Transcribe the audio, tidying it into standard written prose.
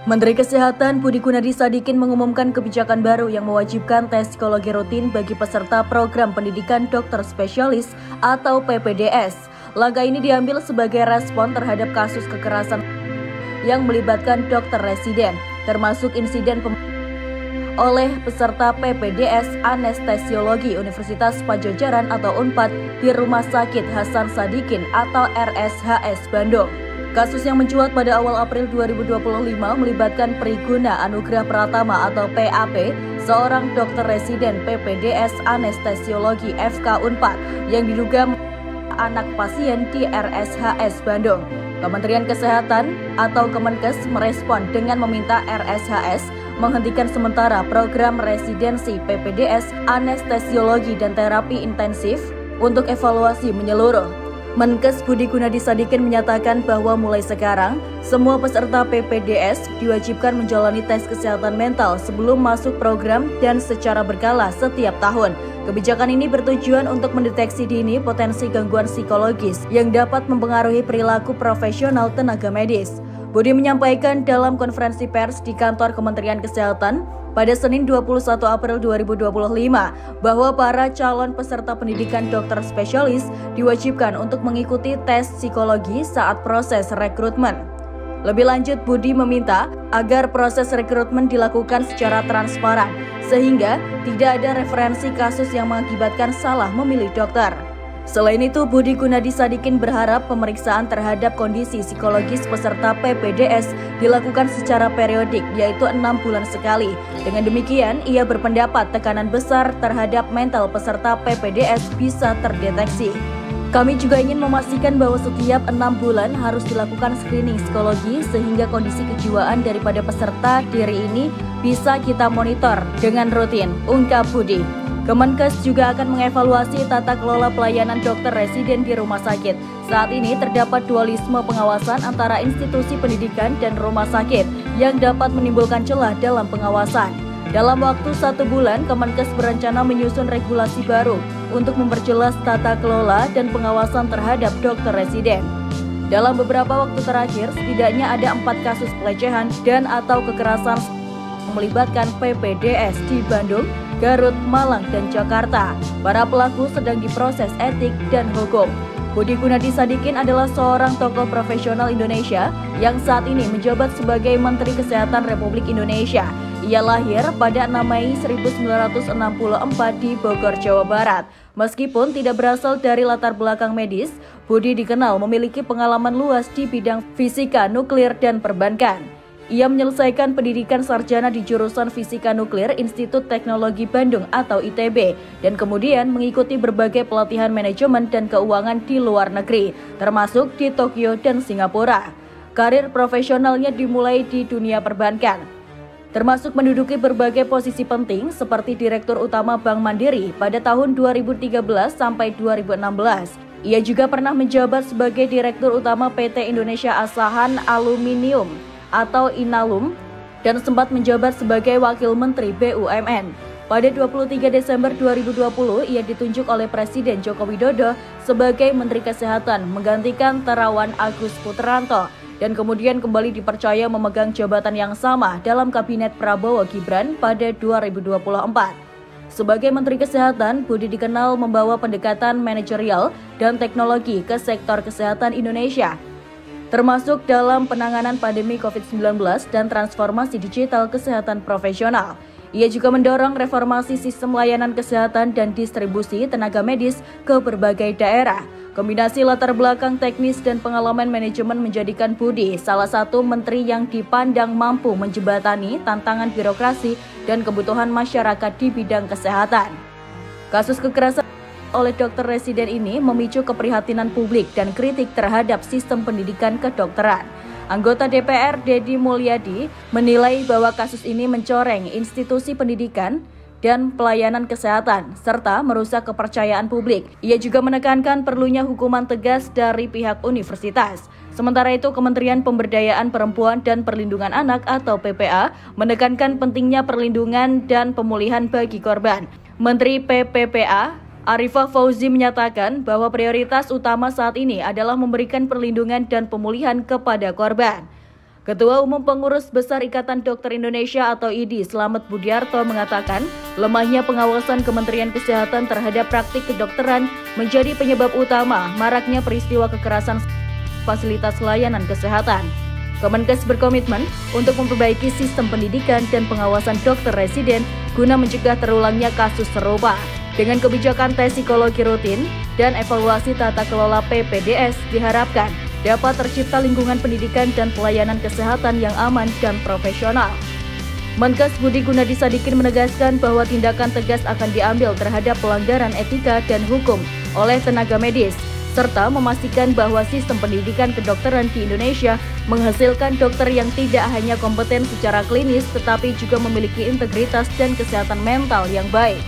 Menteri Kesehatan Budi Gunadi Sadikin mengumumkan kebijakan baru yang mewajibkan tes psikologi rutin bagi peserta program pendidikan dokter spesialis atau PPDS. Langkah ini diambil sebagai respon terhadap kasus kekerasan yang melibatkan dokter residen, termasuk insiden oleh peserta PPDS Anestesiologi Universitas Padjadjaran atau Unpad di Rumah Sakit Hasan Sadikin atau RSHS Bandung. Kasus yang mencuat pada awal April 2025 melibatkan Priguna Anugrah Pratama atau PAP, seorang dokter residen PPDS Anestesiologi FK Unpad yang diduga anak pasien di RSHS Bandung. Kementerian Kesehatan atau Kemenkes merespon dengan meminta RSHS menghentikan sementara program residensi PPDS Anestesiologi dan Terapi Intensif untuk evaluasi menyeluruh. Menkes Budi Gunadi Sadikin menyatakan bahwa mulai sekarang, semua peserta PPDS diwajibkan menjalani tes kesehatan mental sebelum masuk program dan secara berkala setiap tahun. Kebijakan ini bertujuan untuk mendeteksi dini potensi gangguan psikologis yang dapat mempengaruhi perilaku profesional tenaga medis. Budi menyampaikan dalam konferensi pers di kantor Kementerian Kesehatan pada Senin 21 April 2025 bahwa para calon peserta pendidikan dokter spesialis diwajibkan untuk mengikuti tes psikologi saat proses rekrutmen. Lebih lanjut, Budi meminta agar proses rekrutmen dilakukan secara transparan sehingga tidak ada referensi kasus yang mengakibatkan salah memilih dokter. Selain itu, Budi Gunadi Sadikin berharap pemeriksaan terhadap kondisi psikologis peserta PPDS dilakukan secara periodik, yaitu 6 bulan sekali. Dengan demikian, ia berpendapat tekanan besar terhadap mental peserta PPDS bisa terdeteksi. Kami juga ingin memastikan bahwa setiap 6 bulan harus dilakukan screening psikologi sehingga kondisi kejiwaan daripada peserta diri ini bisa kita monitor dengan rutin, ungkap Budi. Kemenkes juga akan mengevaluasi tata kelola pelayanan dokter residen di rumah sakit. Saat ini terdapat dualisme pengawasan antara institusi pendidikan dan rumah sakit yang dapat menimbulkan celah dalam pengawasan. Dalam waktu 1 bulan, Kemenkes berencana menyusun regulasi baru untuk memperjelas tata kelola dan pengawasan terhadap dokter residen. Dalam beberapa waktu terakhir, setidaknya ada 4 kasus pelecehan dan atau kekerasan melibatkan PPDS di Bandung, Garut, Malang, dan Jakarta. Para pelaku sedang diproses etik dan hukum. Budi Gunadi Sadikin adalah seorang tokoh profesional Indonesia yang saat ini menjabat sebagai Menteri Kesehatan Republik Indonesia. Ia lahir pada 6 Mei 1964 di Bogor, Jawa Barat. Meskipun tidak berasal dari latar belakang medis, Budi dikenal memiliki pengalaman luas di bidang fisika, nuklir, dan perbankan. Ia menyelesaikan pendidikan sarjana di jurusan Fisika Nuklir Institut Teknologi Bandung atau ITB dan kemudian mengikuti berbagai pelatihan manajemen dan keuangan di luar negeri, termasuk di Tokyo dan Singapura. Karir profesionalnya dimulai di dunia perbankan, termasuk menduduki berbagai posisi penting seperti Direktur Utama Bank Mandiri pada tahun 2013 sampai 2016. Ia juga pernah menjabat sebagai Direktur Utama PT Indonesia Asahan Aluminium atau Inalum dan sempat menjabat sebagai Wakil Menteri BUMN. Pada 23 Desember 2020, ia ditunjuk oleh Presiden Joko Widodo sebagai Menteri Kesehatan menggantikan Terawan Agus Putranto dan kemudian kembali dipercaya memegang jabatan yang sama dalam Kabinet Prabowo Gibran pada 2024. Sebagai Menteri Kesehatan, Budi dikenal membawa pendekatan manajerial dan teknologi ke sektor kesehatan Indonesia, termasuk dalam penanganan pandemi COVID-19 dan transformasi digital kesehatan profesional. Ia juga mendorong reformasi sistem layanan kesehatan dan distribusi tenaga medis ke berbagai daerah. Kombinasi latar belakang teknis dan pengalaman manajemen menjadikan Budi salah satu menteri yang dipandang mampu menjembatani tantangan birokrasi dan kebutuhan masyarakat di bidang kesehatan. Kasus kekerasan oleh dokter residen ini memicu keprihatinan publik dan kritik terhadap sistem pendidikan kedokteran. Anggota DPR Deddy Mulyadi menilai bahwa kasus ini mencoreng institusi pendidikan dan pelayanan kesehatan, serta merusak kepercayaan publik. Ia juga menekankan perlunya hukuman tegas dari pihak universitas. Sementara itu, Kementerian Pemberdayaan Perempuan dan Perlindungan Anak atau PPA menekankan pentingnya perlindungan dan pemulihan bagi korban. Menteri PPPA Arifah Fauzi menyatakan bahwa prioritas utama saat ini adalah memberikan perlindungan dan pemulihan kepada korban. Ketua Umum Pengurus Besar Ikatan Dokter Indonesia atau IDI, Slamet Budiarto mengatakan, lemahnya pengawasan Kementerian Kesehatan terhadap praktik kedokteran menjadi penyebab utama maraknya peristiwa kekerasan fasilitas layanan kesehatan. Kemenkes berkomitmen untuk memperbaiki sistem pendidikan dan pengawasan dokter residen guna mencegah terulangnya kasus serupa. Dengan kebijakan tes psikologi rutin dan evaluasi tata kelola PPDS diharapkan dapat tercipta lingkungan pendidikan dan pelayanan kesehatan yang aman dan profesional. Menkes Budi Gunadi Sadikin menegaskan bahwa tindakan tegas akan diambil terhadap pelanggaran etika dan hukum oleh tenaga medis, serta memastikan bahwa sistem pendidikan kedokteran di Indonesia menghasilkan dokter yang tidak hanya kompeten secara klinis tetapi juga memiliki integritas dan kesehatan mental yang baik.